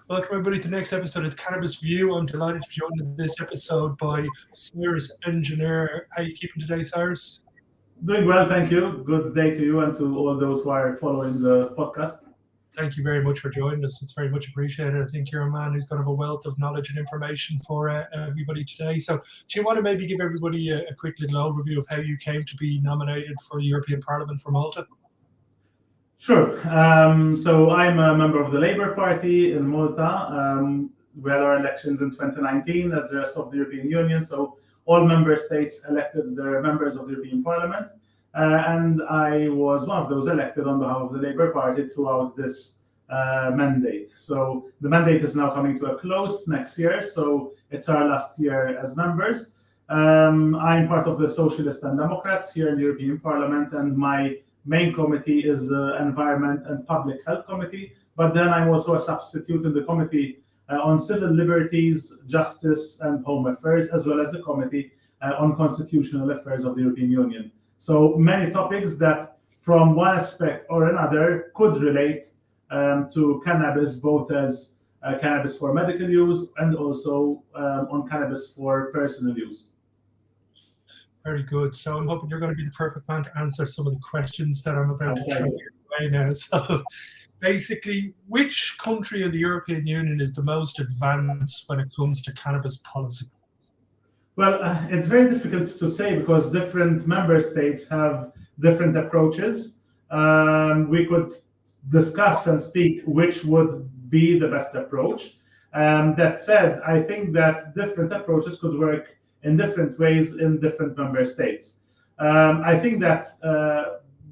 Welcome everybody to the next episode of Cannabis View. I'm delighted to be joined in this episode by Cyrus Engerer. How are you keeping today, Cyrus? Doing well, thank you. Good day to you and to all those who are following the podcast. Thank you very much for joining us. It's very much appreciated. I think you're a man who's going to have a wealth of knowledge and information for everybody today. So do you want to maybe give everybody a quick little overview of how you came to be nominated for the European Parliament for Malta? Sure. So I'm a member of the Labour Party in Malta. We had our elections in 2019 as the rest of the European Union. So all member states elected their members of the European Parliament. And I was one of those elected on behalf of the Labour Party throughout this mandate. So the mandate is now coming to a close next year. So it's our last year as members. I'm part of the Socialists and Democrats here in the European Parliament, and my main committee is the Environment and Public Health Committee, but then I'm also a substitute in the Committee on Civil Liberties, Justice and Home Affairs, as well as the Committee on Constitutional Affairs of the European Union. So many topics that from one aspect or another could relate to cannabis, both as cannabis for medical use and also on cannabis for personal use. Very good. So I'm hoping you're going to be the perfect man to answer some of the questions that I'm about to throw your way now. So basically, which country in the European Union is the most advanced when it comes to cannabis policy? Well, it's very difficult to say because different member states have different approaches. We could discuss and speak which would be the best approach. That said, I think that different approaches could work in different ways in different member states. I think that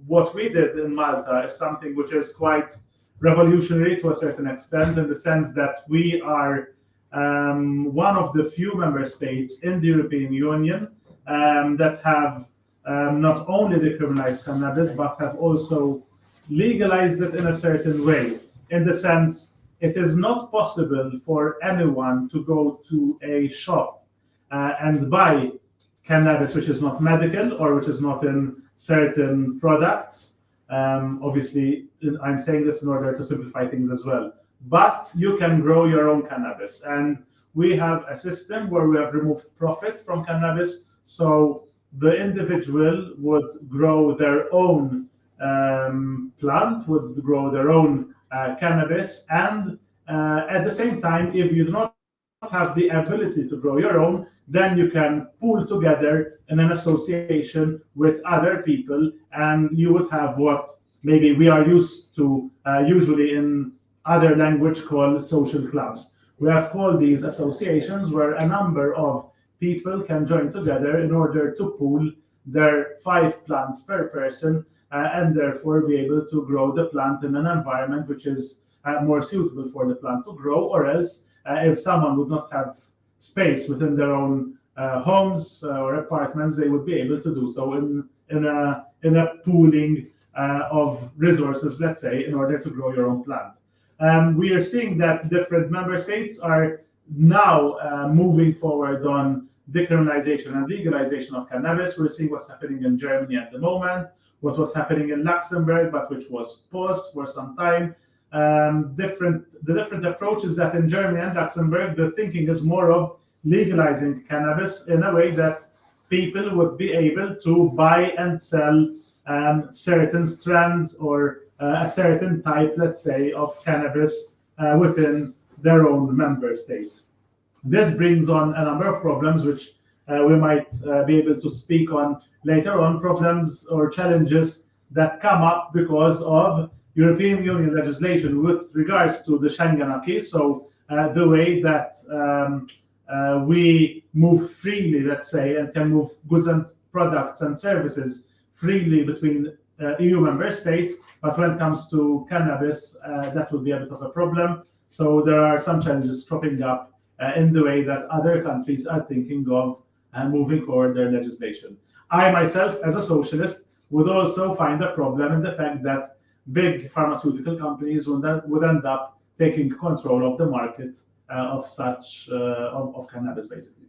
what we did in Malta is something which is quite revolutionary to a certain extent, in the sense that we are one of the few member states in the European Union that have not only decriminalized cannabis, but have also legalized it in a certain way, in the sense it is not possible for anyone to go to a shop and buy cannabis which is not medical or which is not in certain products. Obviously, I'm saying this in order to simplify things as well. But you can grow your own cannabis. And we have a system where we have removed profit from cannabis. So the individual would grow their own plant, would grow their own cannabis. And at the same time, if you do not have the ability to grow your own, then you can pool together in an association with other people, and you would have what maybe we are used to usually in other language called social clubs. We have called these associations where a number of people can join together in order to pool their 5 plants per person and therefore be able to grow the plant in an environment which is more suitable for the plant to grow, or else if someone would not have space within their own homes or apartments, they would be able to do so in a pooling of resources, let's say, in order to grow your own plant. We are seeing that different member states are now moving forward on decriminalization and legalization of cannabis. We're seeing what's happening in Germany at the moment, what was happening in Luxembourg, but which was paused for some time. The different approaches that in Germany and Luxembourg, the thinking is more of legalizing cannabis in a way that people would be able to buy and sell certain strands or a certain type, let's say, of cannabis within their own member state. This brings on a number of problems which we might be able to speak on later on, problems or challenges that come up because of European Union legislation with regards to the Schengen acquis, so the way that we move freely, let's say, and can move goods and products and services freely between EU member states, but when it comes to cannabis, that would be a bit of a problem. So there are some challenges cropping up in the way that other countries are thinking of moving forward their legislation. I myself, as a socialist, would also find a problem in the fact that big pharmaceutical companies would end up taking control of the market of such of cannabis, basically.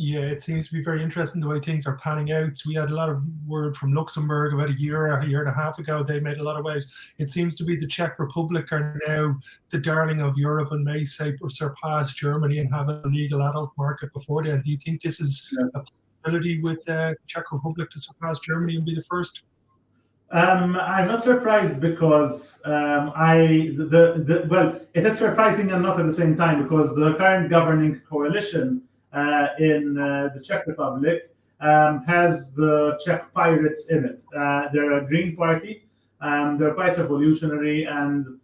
Yeah, it seems to be very interesting the way things are panning out. We had a lot of word from Luxembourg about a year and a half ago. They made a lot of waves. It seems to be the Czech Republic are now the darling of Europe and may surpass Germany and have a legal adult market before then. Do you think this is a possibility with the Czech Republic to surpass Germany and be the first? I'm not surprised because well, it is surprising and not at the same time, because the current governing coalition in the Czech Republic has the Czech Pirates in it. They're a Green Party. They're quite revolutionary, and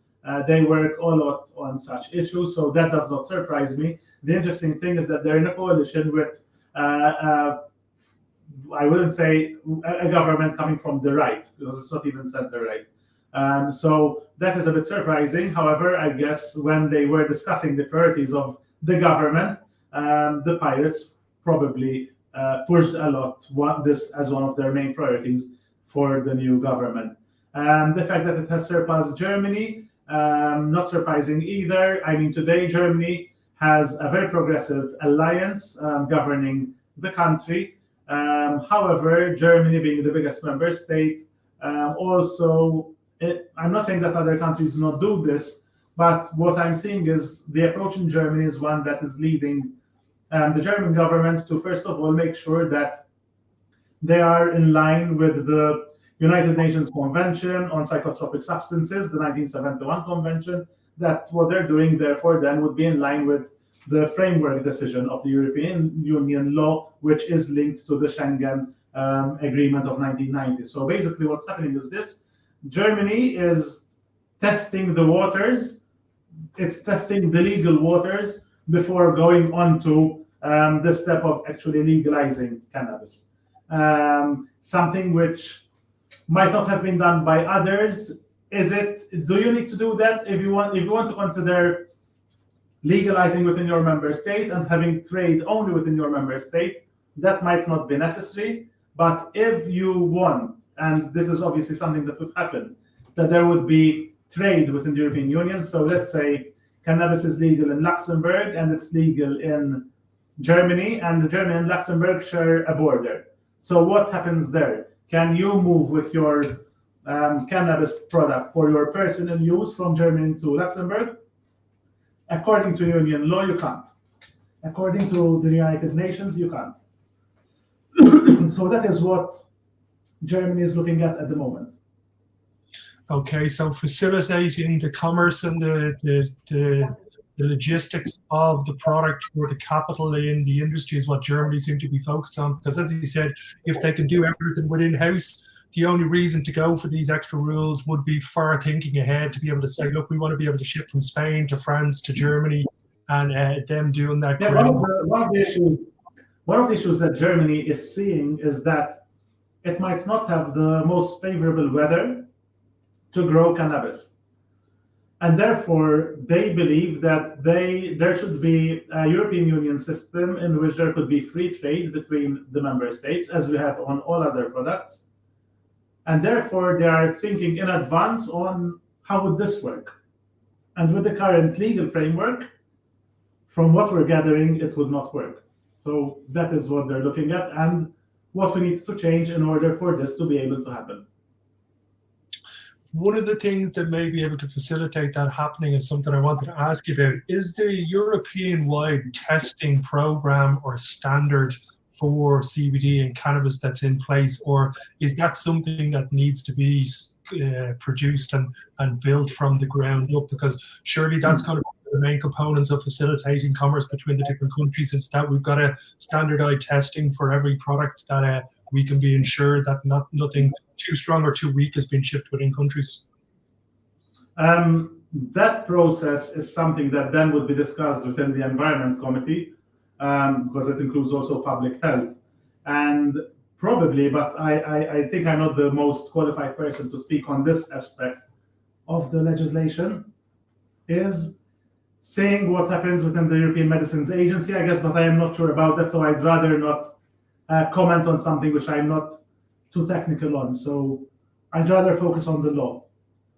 they work a lot on such issues, so that does not surprise me. The interesting thing is that they're in a coalition with I wouldn't say a government coming from the right, because it's not even center-right. So that is a bit surprising. However, I guess when they were discussing the priorities of the government, the Pirates probably pushed a lot this as one of their main priorities for the new government. The fact that it has surpassed Germany, not surprising either. I mean, today Germany has a very progressive alliance governing the country. However, Germany being the biggest member state, I'm not saying that other countries not do this, but what I'm seeing is the approach in Germany is one that is leading the German government to, first of all, make sure that they are in line with the United Nations Convention on Psychotropic Substances, the 1971 convention, that what they're doing, therefore, then would be in line with the framework decision of the European Union law, which is linked to the Schengen Agreement of 1990. So basically what's happening is this: Germany is testing the waters, it's testing the legal waters before going on to the step of actually legalizing cannabis. Something which might not have been done by others. Do you need to do that if you want to consider legalizing within your member state and having trade only within your member state? That might not be necessary. But if you want, and this is obviously something that would happen, that there would be trade within the European Union. So let's say cannabis is legal in Luxembourg and it's legal in Germany, and Germany and Luxembourg share a border. So what happens there? Can you move with your cannabis product for your personal use from Germany to Luxembourg? According to Union law, you can't. According to the United Nations, you can't. So that is what Germany is looking at the moment. Okay, so facilitating the commerce and the logistics of the product or the capital in the industry is what Germany seem to be focused on. Because as you said, if they can do everything within house, the only reason to go for these extra rules would be far thinking ahead, to be able to say, look, we want to be able to ship from Spain to France to Germany, and them doing that. Yeah, one of the issues that Germany is seeing is that it might not have the most favorable weather to grow cannabis. And therefore, they believe that there should be a European Union system in which there could be free trade between the member states, as we have on all other products. And therefore, they are thinking in advance on how would this work. And with the current legal framework, from what we're gathering, it would not work. So that is what they're looking at and what we need to change in order for this to be able to happen. One of the things that may be able to facilitate that happening is something I wanted to ask you about. Is there a European-wide testing program or standard for CBD and cannabis that's in place, or is that something that needs to be produced and built from the ground up? Because surely that's kind of the main components of facilitating commerce between the different countries, is that we've got a standardized testing for every product, that we can be ensured that nothing too strong or too weak has been shipped within countries. That process is something that then would be discussed within the Environment Committee, because it includes also public health. And probably, but I think I'm not the most qualified person to speak on this aspect of the legislation, is saying what happens within the European Medicines Agency, I guess, but I am not sure about that, so I'd rather not comment on something which I'm not too technical on. So I'd rather focus on the law.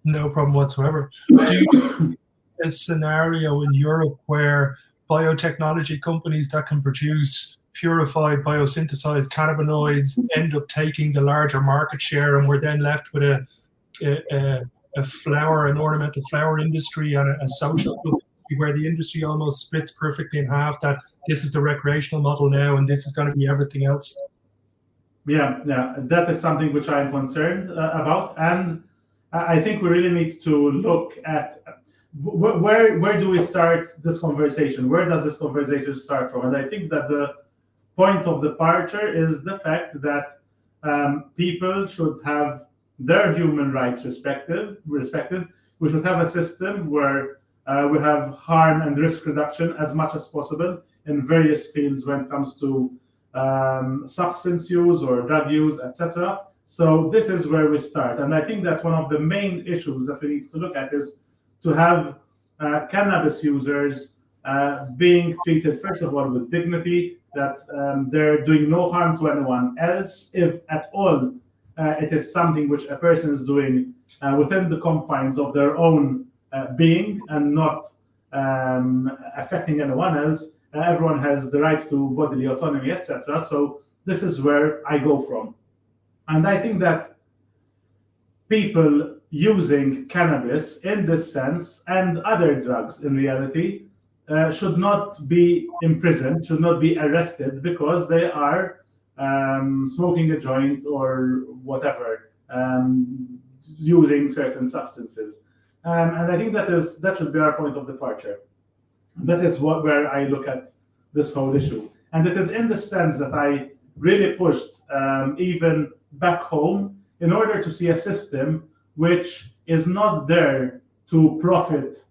No problem whatsoever. Do you a scenario in Europe where biotechnology companies that can produce purified, biosynthesized cannabinoids end up taking the larger market share, and we're then left with a flower, an ornamental flower industry, and a social club where the industry almost splits perfectly in half, that this is the recreational model now and this is going to be everything else. Yeah, that is something which I'm concerned about, and I think we really need to look at where do we start this conversation? Where does this conversation start from? And I think that the point of departure is the fact that people should have their human rights respected. We should have a system where we have harm and risk reduction as much as possible in various fields when it comes to substance use or drug use, etc. So this is where we start. And I think that one of the main issues that we need to look at is to have cannabis users being treated, first of all, with dignity, that they're doing no harm to anyone else, if at all it is something which a person is doing within the confines of their own being and not affecting anyone else. Everyone has the right to bodily autonomy, etc. So this is where I go from. And I think that people using cannabis in this sense and other drugs in reality should not be imprisoned, should not be arrested because they are smoking a joint or whatever, using certain substances. And I think that should be our point of departure. That is where I look at this whole issue. And it is in the sense that I really pushed, even back home, in order to see a system which is not there to profit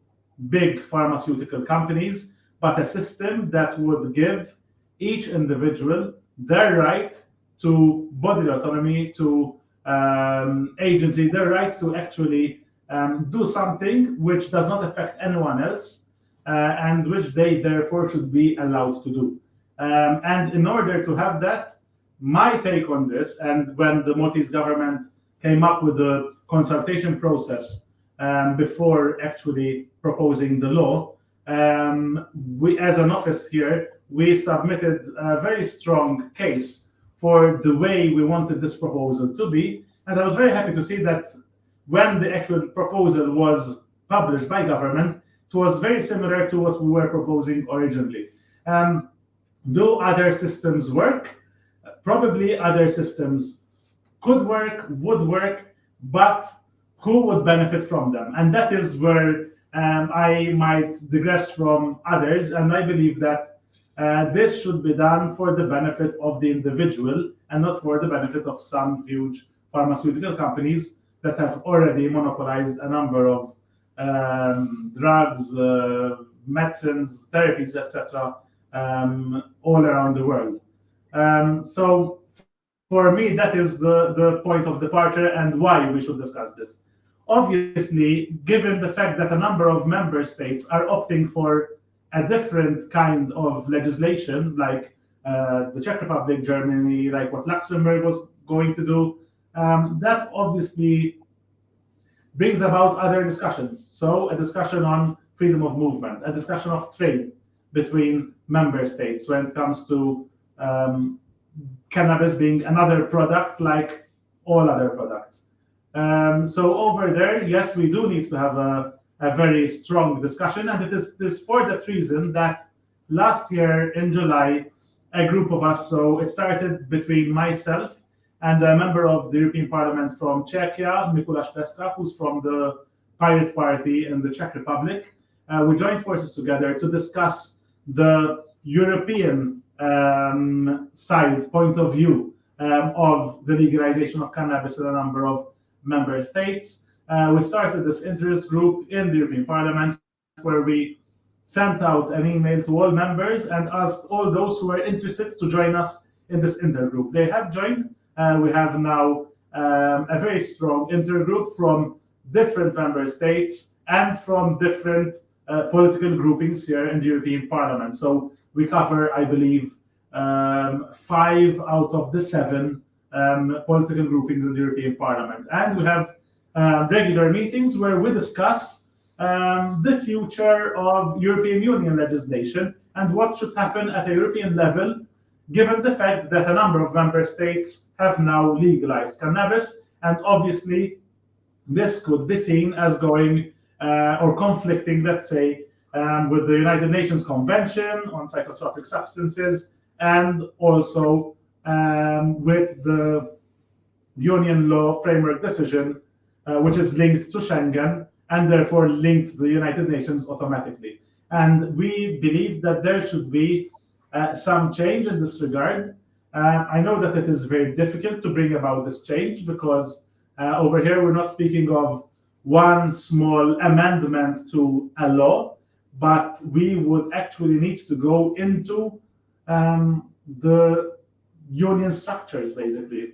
big pharmaceutical companies, but a system that would give each individual their right to bodily autonomy, to agency, their right to actually do something which does not affect anyone else, and which they therefore should be allowed to do. And in order to have that, my take on this, and when the Maltese government came up with the consultation process before actually proposing the law, we, as an office here, we submitted a very strong case for the way we wanted this proposal to be. And I was very happy to see that when the actual proposal was published by government, it was very similar to what we were proposing originally. Do other systems work? Probably other systems could work, would work, but who would benefit from them? And that is where I might digress from others. And I believe that this should be done for the benefit of the individual and not for the benefit of some huge pharmaceutical companies that have already monopolized a number of drugs, medicines, therapies, etc., all around the world. So for me, that is the point of departure and why we should discuss this. Obviously, given the fact that a number of member states are opting for a different kind of legislation, like the Czech Republic, Germany, like what Luxembourg was going to do, that obviously brings about other discussions. So a discussion on freedom of movement, a discussion of trade between member states when it comes to cannabis being another product like all other products. So over there, yes, we do need to have a very strong discussion, and it is for that reason that last year in July, a group of us, so it started between myself and a member of the European Parliament from Czechia, Mikuláš Peska, who's from the Pirate Party in the Czech Republic. We joined forces together to discuss the European side point of view of the legalization of cannabis in a number of member states. We started this interest group in the European Parliament where we sent out an email to all members and asked all those who were interested to join us in this intergroup. They have joined. We have now a very strong intergroup from different member states and from different political groupings here in the European Parliament. So we cover, I believe, 5 out of the 7 political groupings in the European Parliament. And we have regular meetings where we discuss the future of European Union legislation and what should happen at a European level given the fact that a number of member states have now legalized cannabis, and obviously this could be seen as going or conflicting, let's say, with the United Nations Convention on Psychotropic Substances, and also with the Union Law Framework Decision, which is linked to Schengen and therefore linked to the United Nations automatically. And we believe that there should be some change in this regard. I know that it is very difficult to bring about this change because over here we're not speaking of one small amendment to a law, but we would actually need to go into the union structures, basically,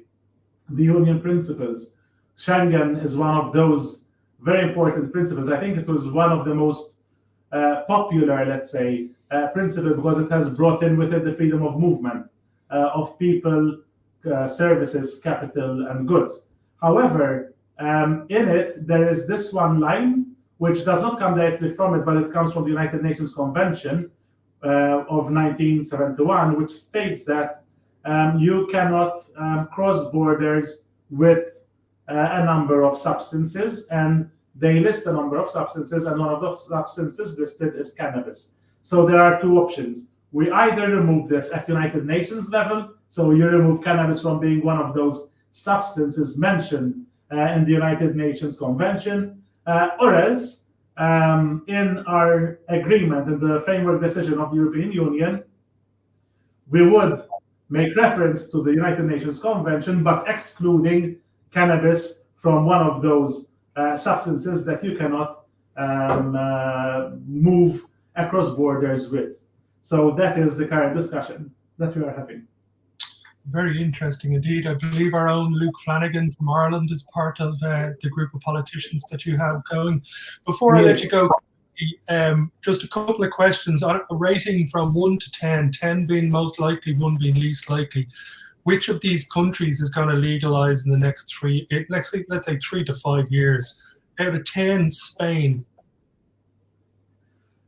the union principles. Schengen is one of those very important principles. I think it was one of the most popular, let's say, principle because it has brought in with it the freedom of movement of people, services, capital, and goods. However, in it, there is this one line which does not come directly from it, but it comes from the United Nations Convention of 1971, which states that you cannot cross borders with a number of substances, and they list a number of substances, and one of those substances listed is cannabis. So there are two options. We either remove this at United Nations level, so you remove cannabis from being one of those substances mentioned in the United Nations Convention, or else in our agreement, in the framework decision of the European Union, we would make reference to the United Nations Convention, but excluding cannabis from one of those substances that you cannot move across borders with. So that is the current discussion that we are having. Very interesting indeed. I believe our own Luke Flanagan from Ireland is part of the group of politicians that you have going. Before I let you go, just a couple of questions on a rating from 1 to 10, 10 being most likely, 1 being least likely. Which of these countries is going to legalize in the next let's say 3 to 5 years? Out of 10, Spain.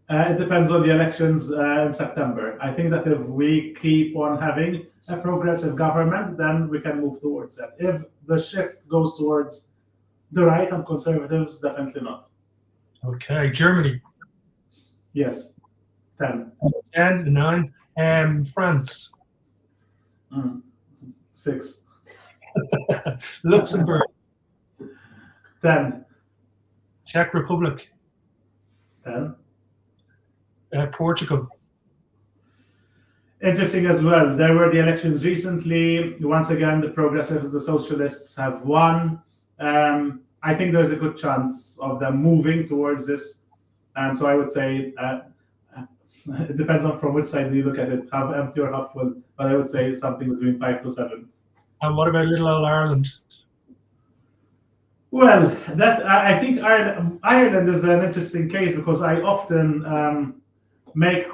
It depends on the elections in September. I think that if we keep on having a progressive government, then we can move towards that. If the shift goes towards the right and conservatives, definitely not. Okay, Germany. Yes, 10. 10, 9. France. 6. Luxembourg. 10. Czech Republic. 10. Portugal. Interesting as well. There were the elections recently. Once again, the progressives, the socialists have won. I think there's a good chance of them moving towards this. So I would say it depends on from which side you look at it, half empty or half full. But I would say something between 5 to 7. And what about little old Ireland? Well, that I think Ireland is an interesting case because I often make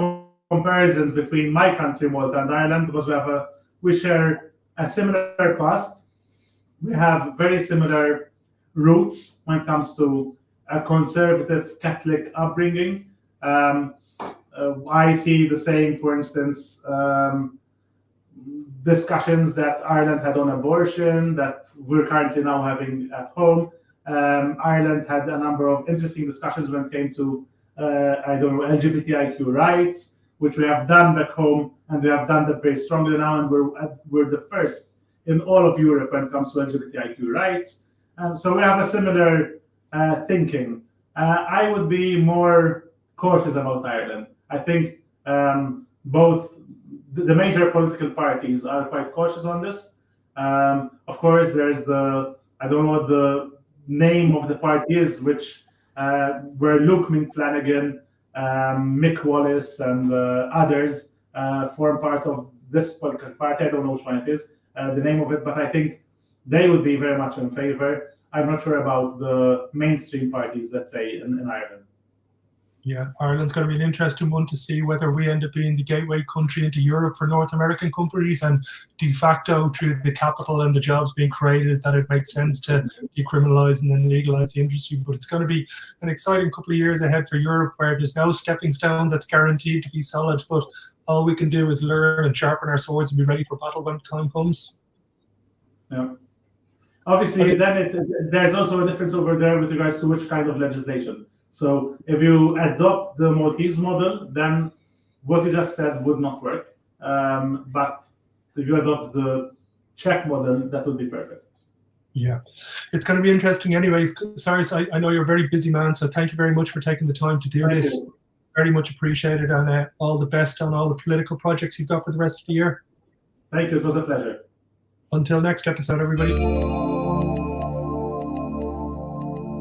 comparisons between my country, Malta, and Ireland because we share a similar past. We have very similar roots when it comes to a conservative Catholic upbringing. I see the same, for instance, discussions that Ireland had on abortion that we're currently now having at home. Ireland had a number of interesting discussions when it came to LGBTIQ rights, which we have done back home, and we have done that very strongly now, and we're the first in all of Europe when it comes to LGBTIQ rights. So we have a similar thinking. I would be more cautious about Ireland. I think both the major political parties are quite cautious on this. Of course, there's I don't know what the name of the party is, which where Luke Flanagan, Mick Wallace, and others form part of this political party. I don't know which one it is, the name of it, but I think they would be very much in favor. I'm not sure about the mainstream parties, let's say, in Ireland. Yeah, Ireland's going to be an interesting one to see whether we end up being the gateway country into Europe for North American companies, and de facto through the capital and the jobs being created, that it makes sense to decriminalize and then legalize the industry. But it's going to be an exciting couple of years ahead for Europe, where there's no stepping stone that's guaranteed to be solid. But all we can do is learn and sharpen our swords and be ready for battle when the time comes. Yeah. Obviously, then there's also a difference over there with regards to which kind of legislation. So if you adopt the Maltese model, then what you just said would not work. But if you adopt the Czech model, that would be perfect. Yeah, it's going to be interesting anyway. Cyrus, I know you're a very busy man, so thank you very much for taking the time to do this. Very much appreciated, and all the best on all the political projects you've got for the rest of the year. Thank you. It was a pleasure. Until next episode, everybody.